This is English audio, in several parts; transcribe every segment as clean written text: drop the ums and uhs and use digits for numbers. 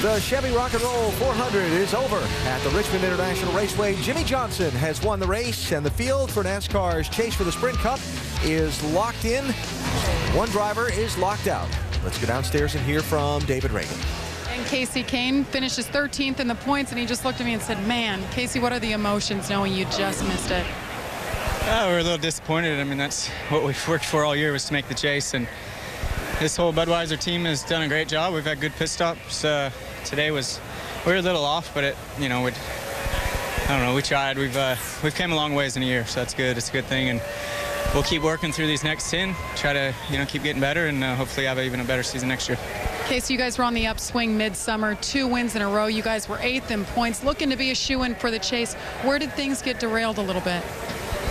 The Chevy Rock and Roll 400 is over at the Richmond International Raceway. Jimmy Johnson has won the race, and the field for NASCAR's chase for the Sprint Cup is locked in. One driver is locked out. Let's go downstairs and hear from David Reagan. And Casey Kane finishes 13th in the points, and he just looked at me and said, man, Casey, what are the emotions knowing you just missed it? We're a little disappointed. I mean, that's what we've worked for all year, was to make the chase, and this whole Budweiser team has done a great job. We've had good pit stops. Today we were a little off, but I don't know, we tried. We've came a long ways in a year, so that's good. It's a good thing, and we'll keep working through these next 10, try to keep getting better, and hopefully have even a better season next year. Casey, you guys were on the upswing midsummer, 2 wins in a row. You guys were 8th in points, looking to be a shoo-in for the chase. Where did things get derailed a little bit?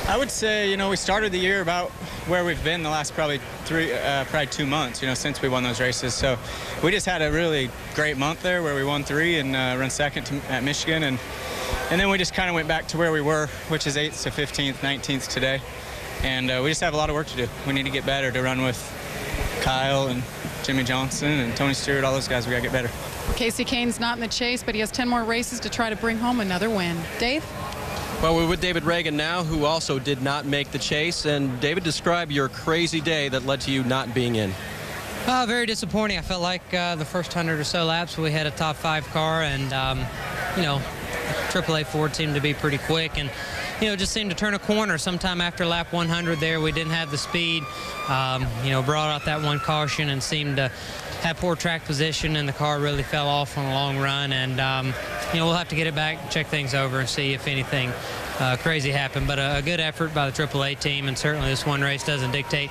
I would say, we started the year about where we've been the last probably 2 months, since we won those races. So we just had a really great month there where we won 3 and run second at Michigan. And then we just kind of went back to where we were, which is 8th to 15th, 19th today. And we just have a lot of work to do. We need to get better to run with Kyle and Jimmy Johnson and Tony Stewart, all those guys. We got to get better. Casey Kane's not in the chase, but he has 10 more races to try to bring home another win. Dave? Well, we're with David Reagan now, who also did not make the chase. And David, describe your crazy day that led to you not being in. Very disappointing. I felt like the first 100 or so laps we had a top 5 car, and AAA Ford seemed to be pretty quick, and just seemed to turn a corner sometime after lap 100 there. We didn't have the speed, brought out that one caution and seemed to have poor track position, and the car really fell off on a long run. And we'll have to get it back, check things over, and see if anything crazy happened. But a good effort by the AAA team, and certainly this one race doesn't dictate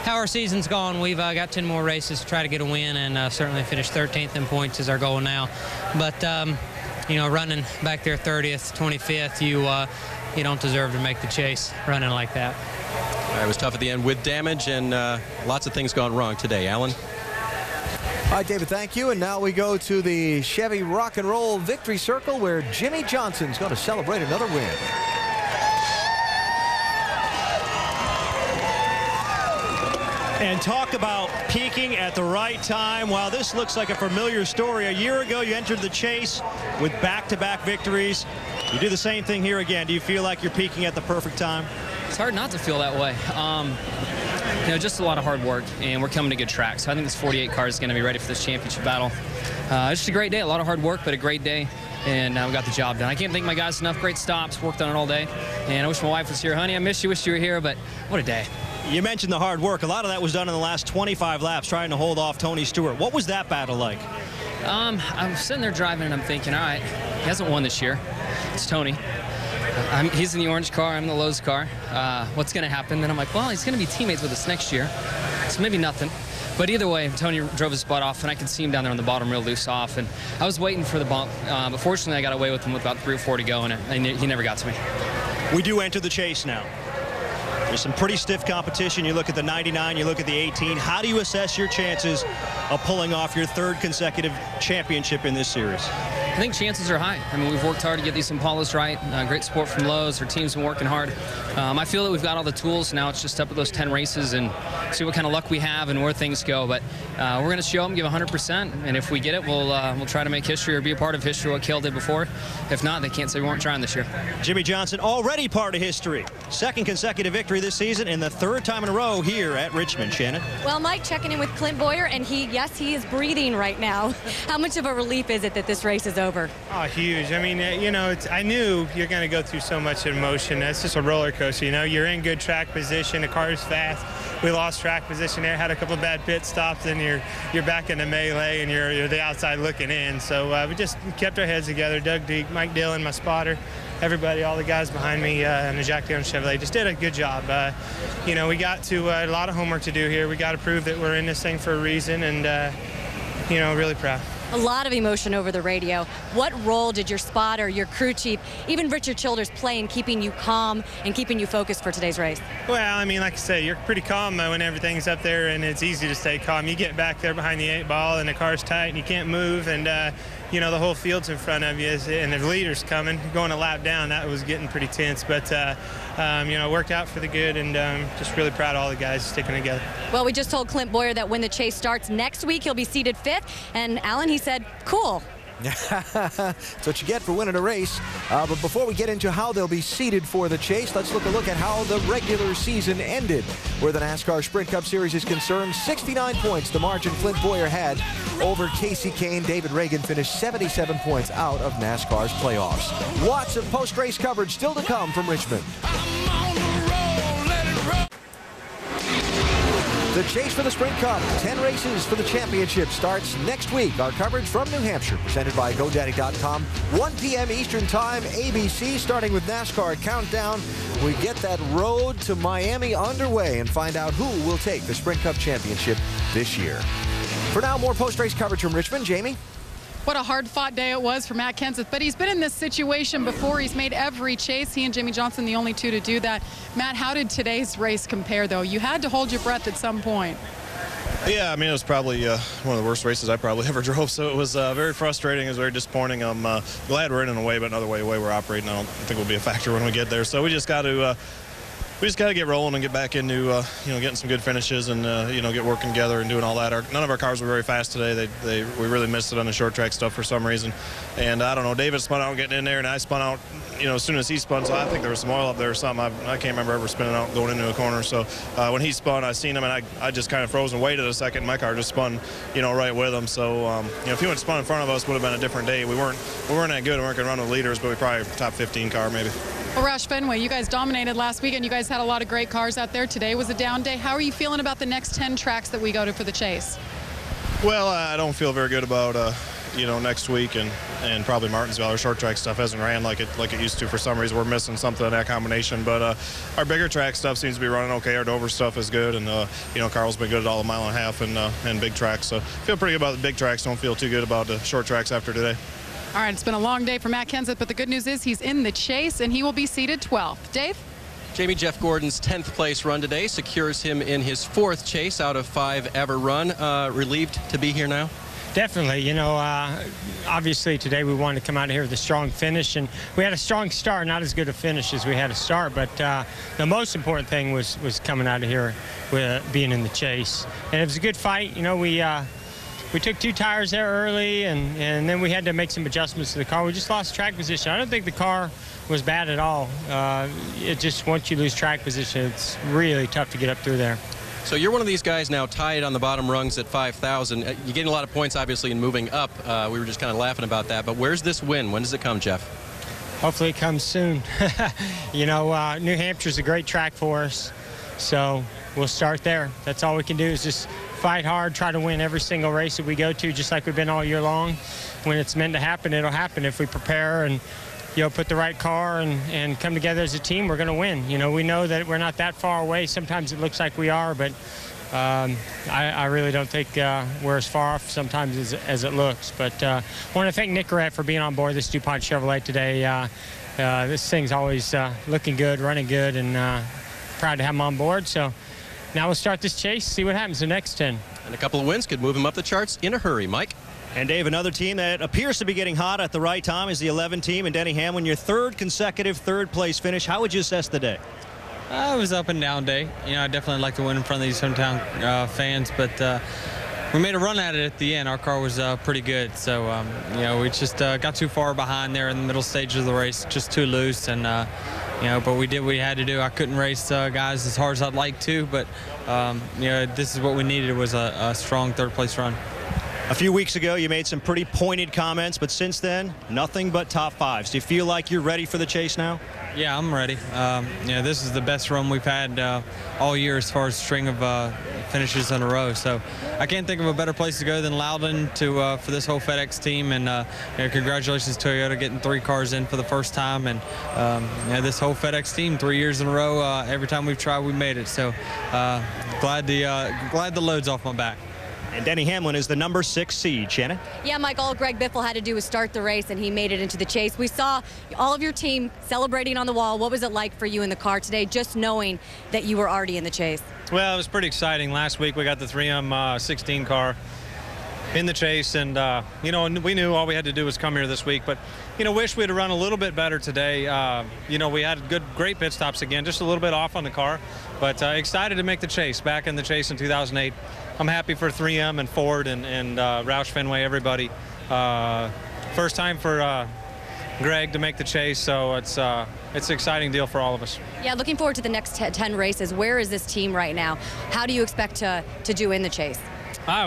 how our season's gone. We've got 10 more races to try to get a win, and certainly finish 13th in points is our goal now. But running back there 30th, 25th, you don't deserve to make the chase running like that. It was tough at the end with damage, and lots of things gone wrong today. Alan? All right, David, thank you. And now we go to the Chevy Rock and Roll Victory Circle, where Jimmy Johnson's going to celebrate another win. And talk about peaking at the right time. While this looks like a familiar story, a year ago you entered the chase with back-to-back victories. You do the same thing here again. Do you feel like you're peaking at the perfect time? It's hard not to feel that way. Just a lot of hard work, and we're coming to good track. So I think this 48 car is going to be ready for this championship battle. It's just a great day, a lot of hard work, but a great day, and we got the job done. I can't thank my guys enough. Great stops, worked on it all day, and I wish my wife was here. Honey, I miss you, wish you were here, but what a day. You mentioned the hard work. A lot of that was done in the last 25 laps, trying to hold off Tony Stewart. What was that battle like? I'm sitting there driving, and I'm thinking, all right, he hasn't won this year. It's Tony. He's in the orange car, I'm in the Lowe's car. What's going to happen? Then I'm like, well, he's going to be teammates with us next year, so maybe nothing. But either way, Tony drove his butt off, and I could see him down there on the bottom real loose off. And I was waiting for the bump, but fortunately I got away with him with about 3 or 4 to go, and he never got to me. We do enter the chase now. There's some pretty stiff competition. You look at the 99, you look at the 18. How do you assess your chances of pulling off your 3rd consecutive championship in this series? I think chances are high. I mean, we've worked hard to get these Impalas right. Great support from Lowe's. Our team's been working hard. I feel that we've got all the tools. Now it's just up to those 10 races and see what kind of luck we have and where things go. But we're going to show them, give 100%, and if we get it, we'll try to make history or be a part of history, what Cale did before. If not, they can't say we weren't trying this year. Jimmy Johnson, already part of history. 2nd consecutive victory this season and the 3rd time in a row here at Richmond. Shannon? Well, Mike checking in with Clint Boyer, and he is breathing right now. How much of a relief is it that this race is over? Oh, huge. I mean, I knew you're going to go through so much emotion. That's just a roller coaster. You're in good track position. The car's fast. We lost track position there, had a couple of bad pit stops, and you're back in the melee, and you're the outside looking in. So we just kept our heads together. Doug Deek, Mike Dillon, my spotter, everybody, all the guys behind me, and the Jack Dillon Chevrolet just did a good job. We got to a lot of homework to do here. We got to prove that we're in this thing for a reason, and really proud. A lot of emotion over the radio. What role did your spotter, your crew chief, even Richard Childers play in keeping you calm and keeping you focused for today's race? Well, I mean, like I say, you're pretty calm when everything's up there, and it's easy to stay calm. You get back there behind the 8 ball, and the car's tight, and you can't move, and the whole field's in front of you, and the leader's coming, going a lap down. That was getting pretty tense, but it worked out for the good, and just really proud of all the guys sticking together. Well, we just told Clint Boyer that when the chase starts next week, he'll be seated 5th, and Alan, he said, cool. That's what you get for winning a race. But before we get into how they'll be seeded for the chase, let's look at how the regular season ended. Where the NASCAR Sprint Cup Series is concerned, 69 points the margin Flint Boyer had over Casey Kane. David Reagan finished 77 points out of NASCAR's playoffs. Lots of post-race coverage still to come from Richmond. The chase for the Sprint Cup, 10 races for the championship, starts next week. Our coverage from New Hampshire, presented by GoDaddy.com. 1 p.m. Eastern Time, ABC, starting with NASCAR Countdown. We get that road to Miami underway and find out who will take the Sprint Cup championship this year. For now, more post-race coverage from Richmond. Jamie? What a hard-fought day it was for Matt Kenseth, but he's been in this situation before. He's made every chase. He and Jimmie Johnson, the only two to do that. Matt, how did today's race compare, though? You had to hold your breath at some point. Yeah, I mean, it was probably one of the worst races I probably ever drove, so it was very frustrating. It was very disappointing. I'm glad we're in a way, but another way we're operating, I don't think will be a factor when we get there. So we just got to get rolling and get back into getting some good finishes and get working together and doing all that. None of our cars were very fast today. We really missed it on the short track stuff for some reason. And I don't know, David spun out getting in there, and I spun out as soon as he spun. So I think there was some oil up there or something. I can't remember ever spinning out going into a corner. So when he spun, I seen him, and I just kind of froze and waited a second. My car just spun right with him. So if he would have spun in front of us, would have been a different day. We weren't that good. We weren't going to run with leaders, but we probably top 15 car maybe. Well, Roush Fenway, you guys dominated last weekend. You guys had a lot of great cars out there. Today was a down day. How are you feeling about the next 10 tracks that we go to for the chase? Well, I don't feel very good about next week and probably Martinsville. Our short track stuff hasn't ran like it used to for some reason. We're missing something in that combination. But our bigger track stuff seems to be running okay. Our Dover stuff is good, and Carl's been good at all 1.5 miles and big tracks. So feel pretty good about the big tracks. Don't feel too good about the short tracks after today. All right, it's been a long day for Matt Kenseth, but the good news is he's in the chase, and he will be seated 12th. Dave? Jamie, Jeff Gordon's 10th place run today secures him in his 4th chase out of 5 ever run. Relieved to be here now? Definitely. Obviously today we wanted to come out of here with a strong finish, and we had a strong start, not as good a finish as we had a start, but the most important thing was coming out of here with being in the chase. And it was a good fight. We took 2 tires there early, and then we had to make some adjustments to the car. We just lost track position. I don't think the car was bad at all. It just, once you lose track position, it's really tough to get up through there. So you're one of these guys now tied on the bottom rungs at 5,000. You're getting a lot of points, obviously, in moving up. We were just kind of laughing about that. But where's this win? When does it come, Jeff? Hopefully it comes soon. New Hampshire's a great track for us, so we'll start there. That's all we can do is just fight hard, try to win every single race that we go to, just like we've been all year long. When it's meant to happen, it'll happen. If we prepare and put the right car and come together as a team, we're going to win. We know that we're not that far away. Sometimes it looks like we are, but I really don't think we're as far off sometimes as it looks. But I want to thank Nick Garrett for being on board this DuPont Chevrolet today. This thing's always looking good, running good, and proud to have him on board. So now we'll start this chase, see what happens the next 10. And a couple of wins could move him up the charts in a hurry. Mike? And Dave, another team that appears to be getting hot at the right time is the 11 team. And Denny Hamlin, your 3rd consecutive third-place finish. How would you assess the day? It was up and down day. I definitely like to win in front of these hometown fans, but we made a run at it at the end. Our car was pretty good, so we just got too far behind there in the middle stage of the race, just too loose, and but we did what we had to do. I couldn't race guys as hard as I'd like to, but this is what we needed, was a strong 3rd-place run. A few weeks ago, you made some pretty pointed comments, but since then, nothing but top 5s. Do you feel like you're ready for the chase now? Yeah, I'm ready. This is the best run we've had all year as far as string of finishes in a row. So I can't think of a better place to go than Loudon for this whole FedEx team. And congratulations to Toyota getting 3 cars in for the first time. And this whole FedEx team, 3 years in a row. Every time we've tried, we made it. So glad the load's off my back. And Denny Hamlin is the number 6 seed. Shannon? Yeah, Mike, all Greg Biffle had to do was start the race, and he made it into the chase. We saw all of your team celebrating on the wall. What was it like for you in the car today, just knowing that you were already in the chase? Well, it was pretty exciting. Last week we got the 3M 16 car in the chase, and we knew all we had to do was come here this week, but wish we'd have run a little bit better today. We had great pit stops again, just a little bit off on the car, but excited to make the chase, back in the chase in 2008. I'm happy for 3M and Ford and Roush Fenway, everybody. first time for Greg to make the chase, so it's an exciting deal for all of us. Yeah, looking forward to the next 10 races. Where is this team right now? How do you expect to do in the chase?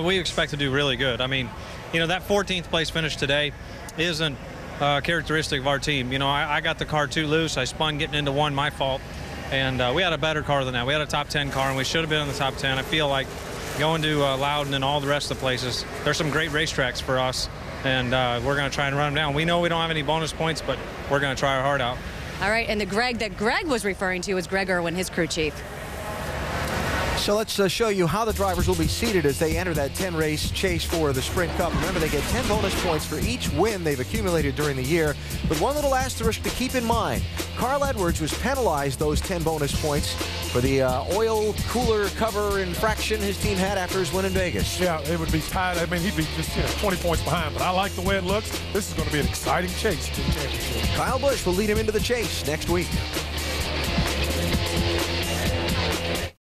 We expect to do really good. I mean, you know, that 14th place finish today isn't characteristic of our team. You know, I got the car too loose. I spun getting into one, my fault. And we had a better car than that. We had a top 10 car, and we should have been in the top 10. I feel like going to Loudon and all the rest of the places, there's some great racetracks for us. And we're going to try and run them down. We know we don't have any bonus points, but we're going to try our heart out. All right, and the Greg that Greg was referring to was Greg Irwin, his crew chief. So let's show you how the drivers will be seated as they enter that 10-race chase for the Sprint Cup. Remember, they get 10 bonus points for each win they've accumulated during the year. But one little asterisk to keep in mind, Carl Edwards was penalized those 10 bonus points for the oil cooler cover infraction his team had after his win in Vegas. Yeah, it would be tied. I mean, he'd be just 20 points behind. But I like the way it looks. This is going to be an exciting chase to the championship. Kyle Busch will lead him into the chase next week.